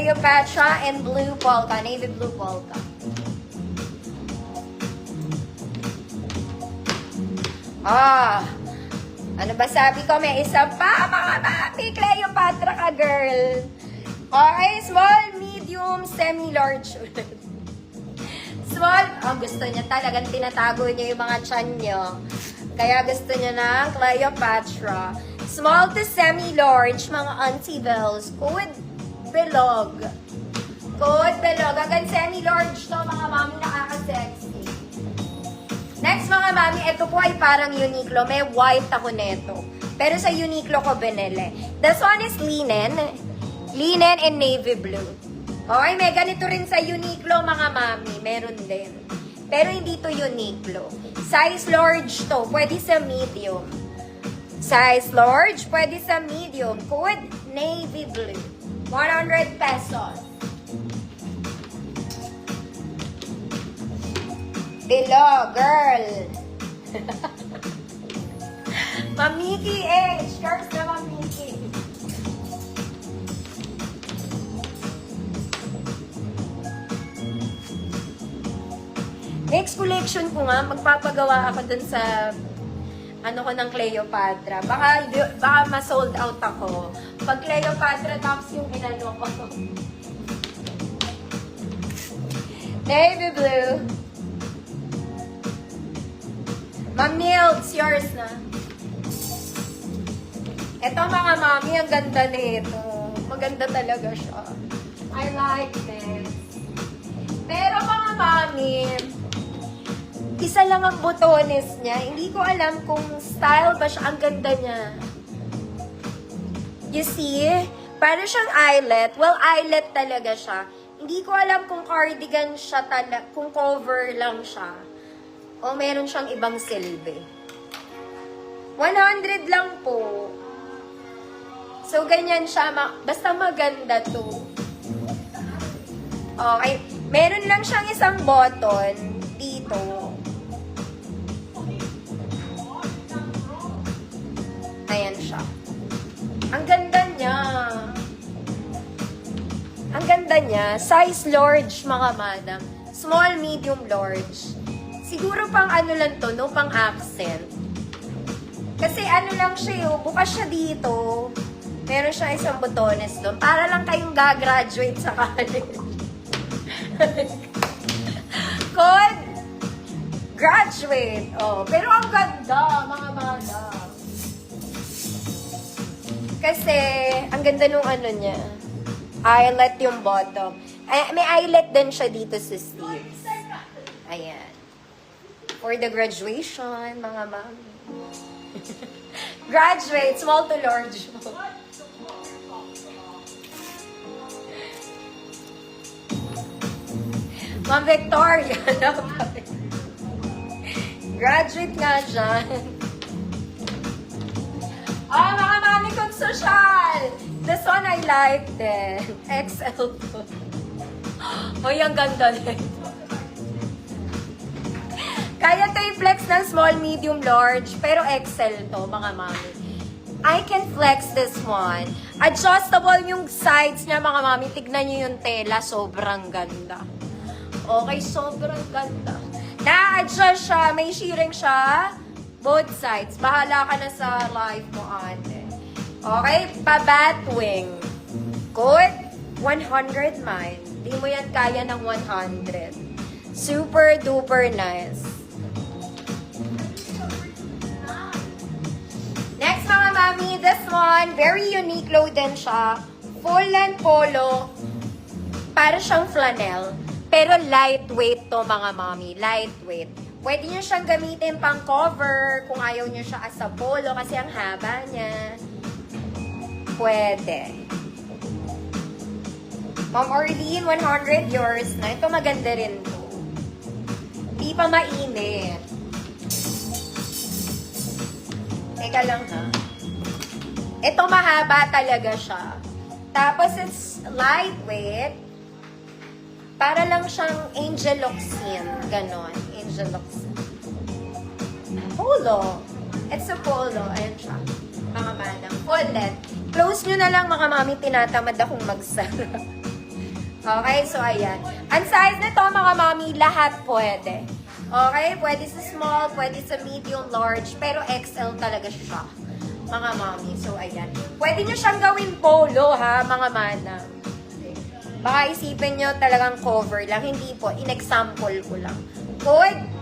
Cleopatra and blue polka, navy blue polka. Ano ba sabi ko? May isa pa, mga mami. Cleopatra ka, girl. Okay, small, medium, semi-large. Small, gusto niya talagang tinatago niya yung mga tiyan niyo. Kaya gusto niya ng Cleopatra. Small to semi-large, mga auntie bells. Code bilog. Code bilog. Agad semi-large to, mga mami, nakaka-sexy. Next, mga mami, ito po ay parang Uniqlo. May white ako neto. Pero sa Uniqlo ko binili. This one is linen. Linen and navy blue. Okay, may ganito rin sa Uniqlo, mga mami. Meron din. Pero hindi to Uniqlo. Size large to. Pwede sa medium. Size large, pwede sa medium. Code navy blue. 100 pesos. Below, girl. Mamiki shirts na Mamiki. Next collection ko nga, magpapagawa ako dun sa ano ko ng Cleopatra. Baka ma-sold out ako. Pag Cleopatra tops yung inano ko. Navy blue. Ma'am Neil, it's yours na. Ito mga mami, ang ganda nito. Maganda talaga siya. I like this. Pero mga mami, isa lang ang botones niya. Hindi ko alam kung style ba siya. Ang ganda niya. You see? Para siyang eyelet. Well, eyelet talaga siya. Hindi ko alam kung cardigan siya kung cover lang siya. O meron siyang ibang silbi. 100 lang po. So, ganyan siya. Basta maganda to. Okay. Meron lang siyang isang button dito. Ayan siya. Ang ganda niya. Ang ganda niya. Size large, mga madam. Small, medium, large. Siguro pang ano lang to, no? Pang accent. Kasi ano lang siya, bukas siya dito. Meron siya isang botones doon. Para lang kayong gagraduate sa college. Code graduate. Pero ang ganda, mga madam. Kasi, ang ganda nung ano niya. Eyelet yung bottom. May eyelet din siya dito sa sleeves. Ayan. For the graduation, mga mami. Graduate, small to large. Ma'am Victoria. Graduate nga dyan. Mga mami kong social. This one I like din. XL to. Ang ganda din. Kaya tayo flex ng small, medium, large, pero XL to, mga mami. I can flex this one. Adjustable yung sides niya, mga mami. Tignan nyo yung tela, sobrang ganda. Okay, sobrang ganda. Na-adjust siya, may shearing siya, both sides. Bahala ka na sa life mo, ate. Okay, pa-batwing. Good? 100 mine. Di mo yan kaya ng 100. Super duper nice. Next, mga mami, this one, very Uniqlo din siya. Full and polo. Para siyang flannel. Pero lightweight to, mga mami. Lightweight. Pwede nyo siyang gamitin pang cover kung ayaw nyo siya as a polo kasi ang haba niya. Pwede. Ma'am Orlean, 100 yours na. Ito maganda rin to. Di pa mainit. Teka lang ha. Ito mahaba talaga siya. Tapos it's lightweight. Para lang siyang Angel Locsin. Ganon. Angel Locsin. Polo. It's a polo. Ayan siya. Mga manang. Full length. Close nyo na lang, mga mami. Tinatamad akong magsara. Okay, so ayan. Ang size nito, mga mami, lahat pwede. Okay, pwede sa small, pwede sa medium, large, pero XL talaga siya, mga mami. So ayan. Pwede nyo siyang gawin polo, ha, mga mana. Baka isipin nyo talagang cover lang. Hindi po, in-example ko lang. Good.